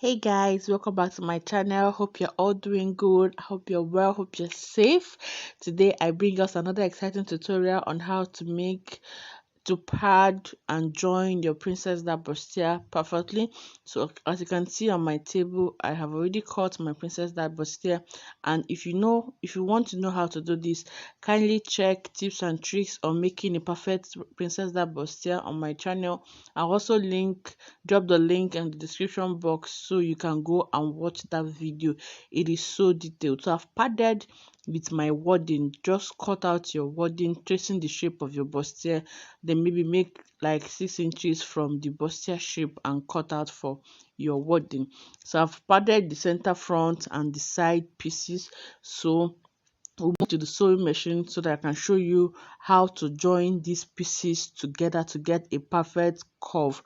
Hey guys, welcome back to my channel. Hope you're all doing good. I hope you're well. Hope you're safe. Today I bring us another exciting tutorial on how to pad and join your princess that bustier perfectly. So as you can see on my table, I have already cut my princess that bustier, and if you want to know how to do this, kindly check tips and tricks on making a perfect princess that bustier on my channel. I'll also drop the link in the description box so you can go and watch that video. It is so detailed. So I've padded with my wording. Just cut out your wording, tracing the shape of your bustier, then maybe make like 6 inches from the bustier shape and cut out for your wording. So I've padded the center, front and the side pieces. So we'll move to the sewing machine so that I can show you how to join these pieces together to get a perfect curve.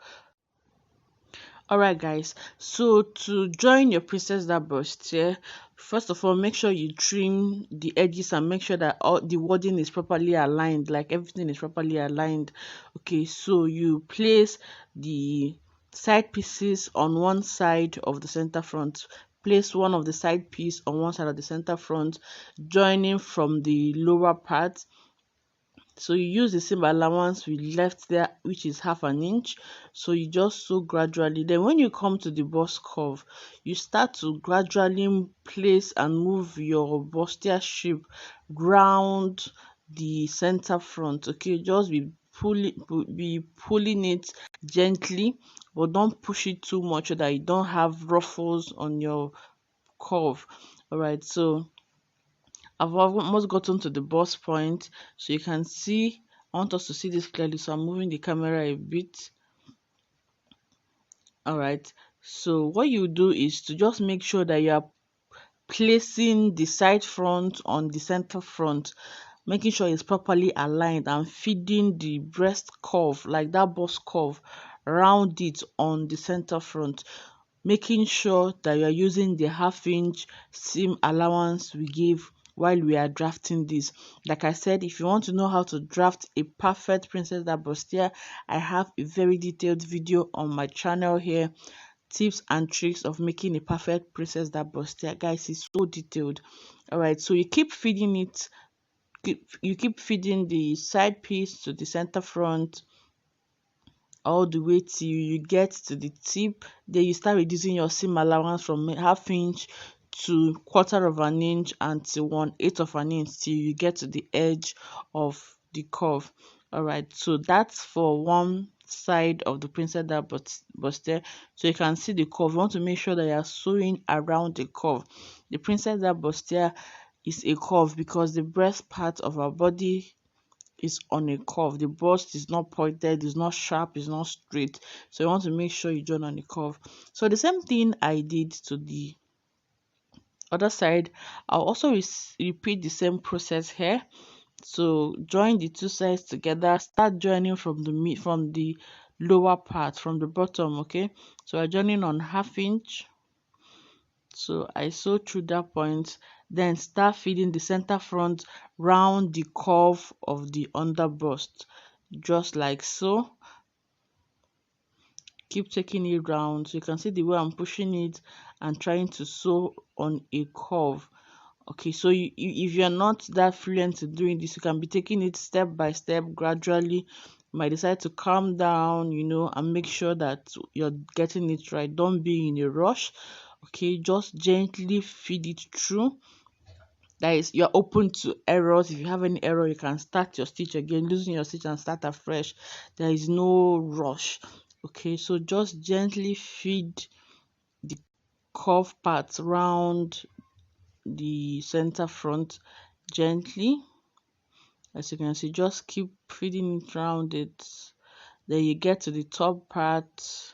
Alright guys, so to join your princess that bustier, first of all, make sure you trim the edges and make sure that all the wording is properly aligned, like everything is properly aligned. Okay, so you place the side pieces on one side of the center front, place one of the side piece on one side of the center front, joining from the lower part. So you use the same allowance we left there, which is half an inch. So you just sew gradually. Then when you come to the bust curve, you start to gradually place and move your bustier shape round the center front. Okay, just be pulling it gently, but don't push it too much so that you don't have ruffles on your curve. All right, so I've almost gotten to the bust point, so you can see. I want us to see this clearly, so I'm moving the camera a bit. All right, so what you do is to just make sure that you are placing the side front on the center front, making sure it's properly aligned and feeding the breast curve, like that bust curve, around it on the center front, making sure that you are using the half-inch seam allowance we gave while we are drafting this. Like I said, if you want to know how to draft a perfect princess that bustier, I have a very detailed video on my channel here. Tips and tricks of making a perfect princess that bustier, guys, is so detailed. All right, so you keep feeding it, you keep feeding the side piece to the center front all the way till you get to the tip. Then you start reducing your seam allowance from half inch to quarter of an inch until 1/8 of an inch till you get to the edge of the curve. All right, so that's for one side of the princess that bustier. So you can see the curve. You want to make sure that you are sewing around the curve. The princess that bustier is a curve because the breast part of our body is on a curve. The bust is not pointed, it's not sharp, it's not straight. So you want to make sure you join on the curve. So the same thing I did to the other side, I'll also repeat the same process here. So join the two sides together, start joining from the lower part, from the bottom. Okay, so I'm joining on half inch. So I sew through that point, then start feeding the center front round the curve of the under bust, just like so. Keep taking it round, so you can see the way I'm pushing it and trying to sew on a curve. Okay, so if you're not that fluent in doing this, you can be taking it step by step, gradually. You might decide to calm down, and make sure that you're getting it right. Don't be in a rush. Okay, just gently feed it through. That is, you're open to errors. If you have any error, you can start your stitch again, loosen your stitch and start afresh. There is no rush. Okay, so just gently feed the curve parts round the center front gently. As you can see, just keep feeding it around it. Then you get to the top part.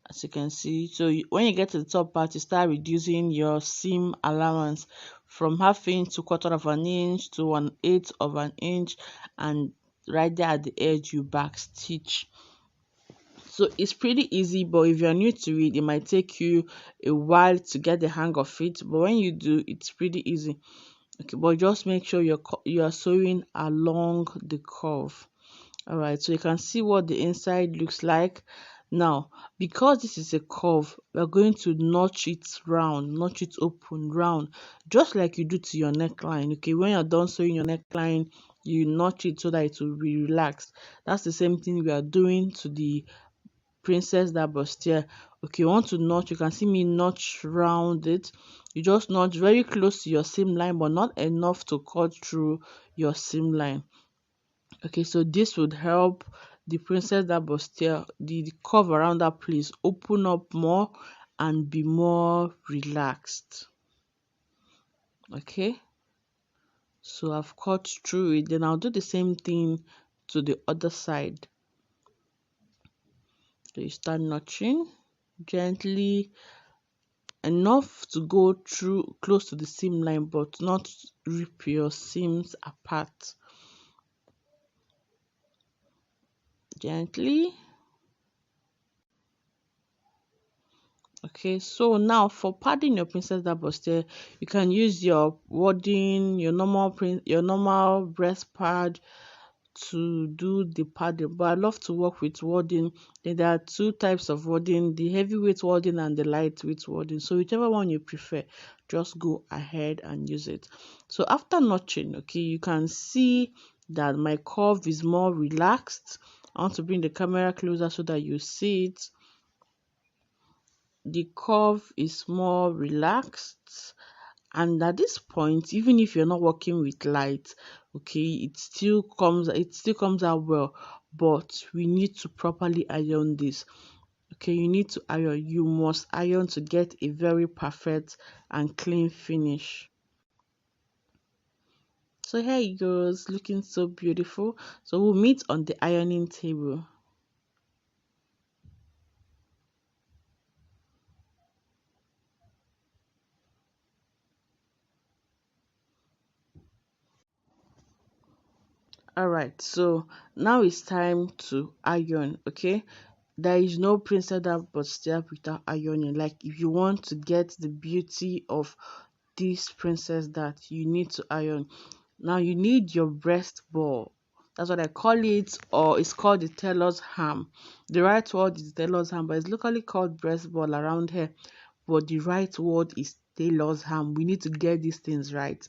As you can see, so when you get to the top part, you start reducing your seam allowance from half inch to quarter of an inch to 1/8 of an inch, and right there at the edge you back stitch. So it's pretty easy, but if you're new to it, it might take you a while to get the hang of it, but when you do, it's pretty easy. Okay, but just make sure you're sewing along the curve. All right, so you can see what the inside looks like. Now, because this is a curve, we're going to notch it round, notch it open round, just like you do to your neckline. Okay, when you're done sewing your neckline, you notch it so that it will be relaxed. That's the same thing we are doing to the princess that bustier. Okay, you want to notch, you can see me notch round it. You just notch very close to your seam line, but not enough to cut through your seam line. Okay, so this would help the princess that bustier, the curve around that place, open up more and be more relaxed. Okay, so I've cut through it, then I'll do the same thing to the other side. So you start notching gently, enough to go through close to the seam line, but not rip your seams apart. Gently. Okay, so now for padding your princess that bustier, you can use your wadding, your normal breast pad to do the padding, but I love to work with wadding. Then there are two types of wadding, the heavyweight wadding and the lightweight wadding. So whichever one you prefer, just go ahead and use it. So after notching, okay, you can see that my curve is more relaxed. I want to bring the camera closer so that you see it. The curve is more relaxed, and at this point, even if you're not working with light, okay, it still comes out well, but we need to properly iron this. Okay, you need to iron, you must iron to get a very perfect and clean finish. So here it goes, looking so beautiful. So we'll meet on the ironing table. All right, so now it's time to iron. Okay, there is no princess that bustier without ironing. Like, if you want to get the beauty of this princess, that you need to iron. Now you need your breast ball, that's what I call it, or it's called the tailor's ham. The right word is tailor's ham, but it's locally called breast ball around here, but the right word is tailor's ham. We need to get these things right.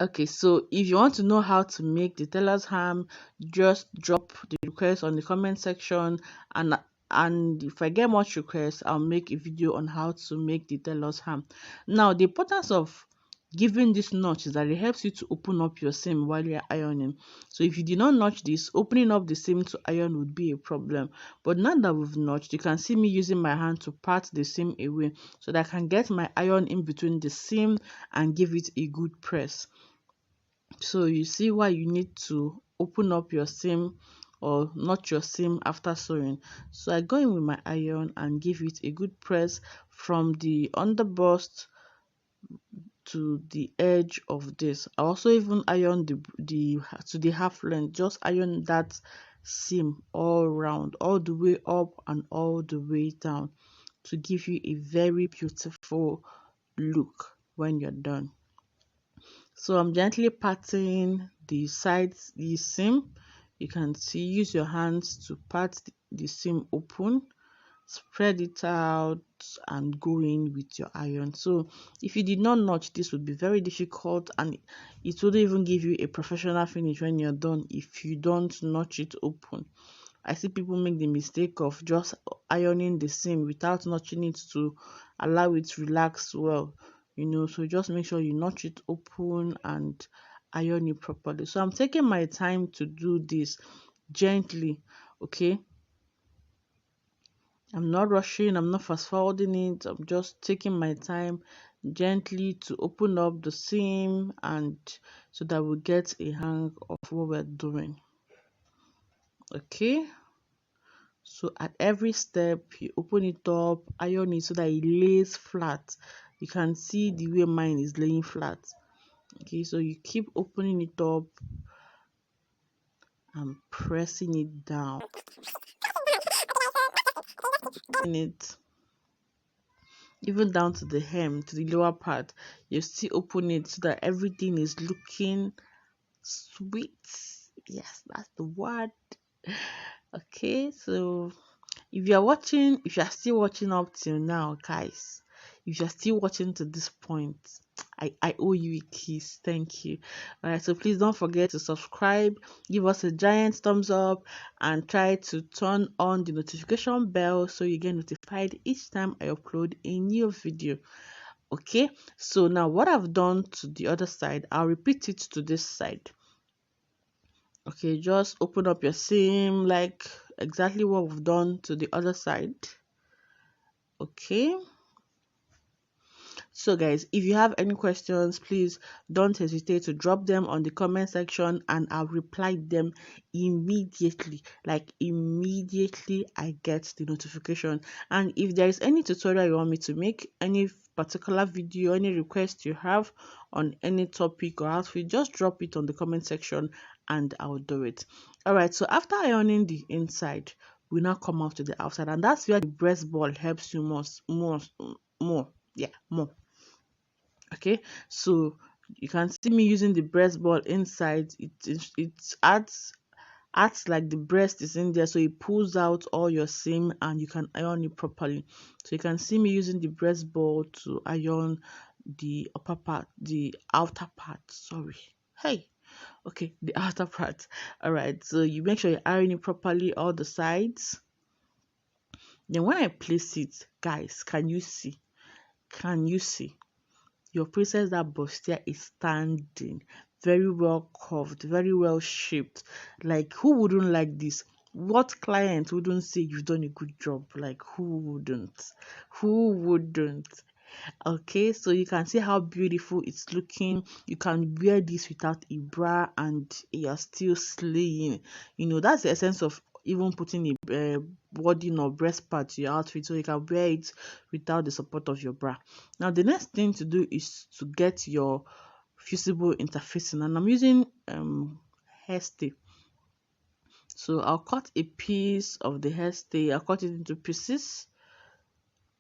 Okay, so if you want to know how to make the tailor's ham, just drop the request on the comment section, and if I get much requests, I'll make a video on how to make the tailor's ham. Now, the importance of giving this notch is that it helps you to open up your seam while you're ironing. So if you did not notch this, opening up the seam to iron would be a problem. But now that we've notched, you can see me using my hand to part the seam away so that I can get my iron in between the seam and give it a good press. So you see why you need to open up your seam or notch your seam after sewing. So I go in with my iron and give it a good press from the underbust to the edge of this. I also even iron the to the half length, just iron that seam all round, all the way up and all the way down, to give you a very beautiful look when you're done. So I'm gently patting the sides, the seam. You can see, use your hands to pat the seam open, spread it out, and go in with your iron. So if you did not notch, this would be very difficult, and it wouldn't even give you a professional finish when you're done if you don't notch it open. I see people make the mistake of just ironing the seam without notching it to allow it to relax well, so just make sure you notch it open and iron it properly. So I'm taking my time to do this gently. Okay, I'm not rushing, I'm not fast forwarding it, I'm just taking my time gently to open up the seam, and so that we get a hang of what we're doing. Okay, so at every step you open it up, iron it so that it lays flat. You can see the way mine is laying flat. Okay, so you keep opening it up and pressing it down in it, even down to the hem, to the lower part. You still open it so that everything is looking sweet. Yes, that's the word. Okay, so If you're still watching up till now, guys, if you're still watching to this point, I owe you a kiss. Thank you. All right, so please don't forget to subscribe, give us a giant thumbs up, and try to turn on the notification bell so you get notified each time I upload a new video. Okay, so now what I've done to the other side, I'll repeat it to this side. Okay, just open up your seam like exactly what we've done to the other side. Okay, so guys, if you have any questions, please don't hesitate to drop them on the comment section and I'll reply them immediately. Like immediately I get the notification. And if there is any tutorial you want me to make, any particular video, any request you have on any topic or outfit, just drop it on the comment section and I'll do it. All right, so after ironing the inside, we now come out to the outside, and that's where the breast ball helps you more. Yeah, more. Okay, so you can see me using the breast ball inside. It acts like the breast is in there, so it pulls out all your seam and you can iron it properly. So you can see me using the breast ball to iron the upper part, the outer part, sorry. Hey, okay, the outer part. All right, so you make sure you iron it properly, all the sides. Then when I place it, guys, can you see your princess that Bustier is standing very well curved, very well shaped? Like, who wouldn't like this? What client wouldn't say you've done a good job? Like, who wouldn't? Okay, so you can see how beautiful it's looking. You can wear this without a bra and you're still slaying. That's the essence of even putting a body or breast part to your outfit, so you can wear it without the support of your bra. Now the next thing to do is to get your fusible interfacing, and I'm using hairstay. So I'll cut a piece of the hairstay, I'll cut it into pieces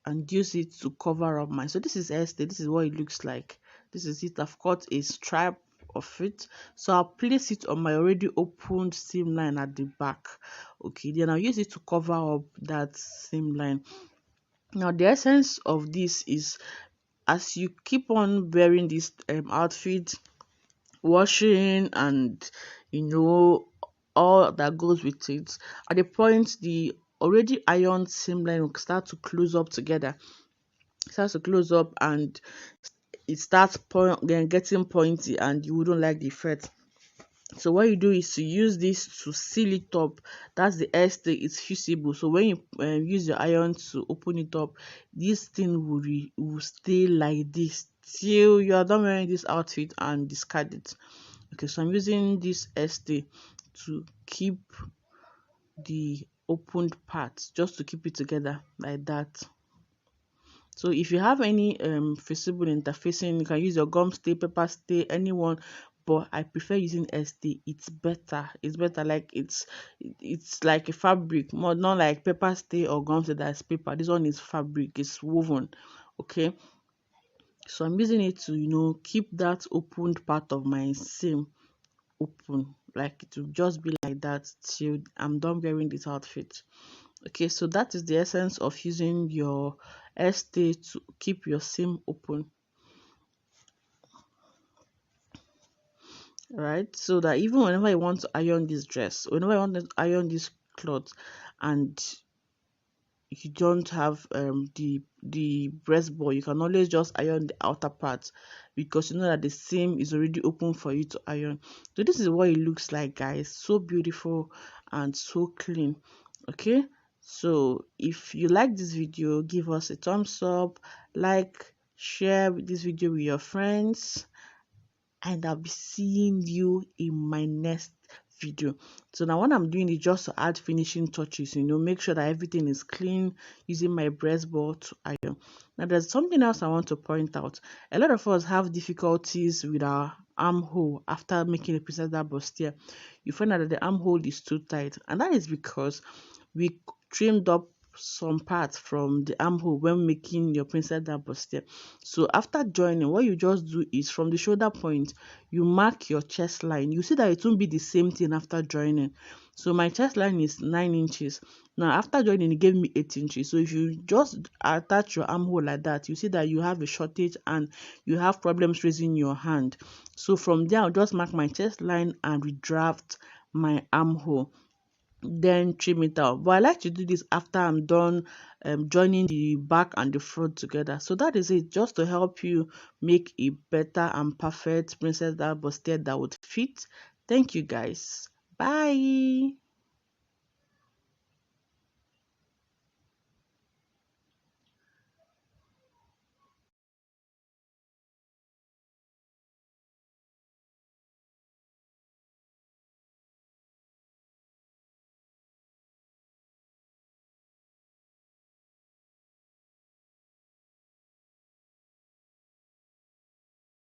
and use it to cover up mine. So this is hairstay, this is what it looks like. This is it. I've cut a stripe of it, so I'll place it on my already opened seam line at the back. Okay, then I'll use it to cover up that seam line. Now the essence of this is, as you keep on wearing this outfit, washing and all that goes with it, at the point the already ironed seam line will start to close up together. It starts to close up and it starts getting pointy and you wouldn't like the effect. So what you do is to use this to seal it up. That's the hairstay, it's fusible. So when you use your iron to open it up, this thing will stay like this till you are done wearing this outfit and discard it. Okay, so I'm using this hairstay to keep the opened parts, just to keep it together like that. So if you have any fusible interfacing, you can use your gum stay, paper stay, anyone, but I prefer using hairstay. It's better. Like it's like a fabric, more not like paper stay or gum stay that's paper. This one is fabric, it's woven. Okay, so I'm using it to keep that opened part of my seam open, like it will just be like that till I'm done wearing this outfit. Okay, so that is the essence of using your hairstay to keep your seam open. Right, so that even whenever I want to iron this dress, whenever I want to iron this cloth, and you don't have the breast ball, you can always just iron the outer part, because you know that the seam is already open for you to iron. So this is what it looks like, guys. So beautiful and so clean. Okay, so if you like this video, give us a thumbs up, like, share this video with your friends, and I'll be seeing you in my next video. So now what I'm doing is just to add finishing touches, make sure that everything is clean, using my breast ball to iron. Now there's something else I want to point out. A lot of us have difficulties with our armhole after making a princess that bustier. You find out that the armhole is too tight, and that is because we trimmed up some parts from the armhole when making your princess that bustier. So after joining, what you just do is from the shoulder point, you mark your chest line. You see that it won't be the same thing after joining. So my chest line is 9 inches. Now after joining, it gave me 8 inches. So if you just attach your armhole like that, you see that you have a shortage and you have problems raising your hand. So from there, I'll just mark my chest line and redraft my armhole, then trim it out. But I like to do this after I'm done joining the back and the front together. So that is it, just to help you make a better and perfect princess bustier that would fit. Thank you guys. Bye.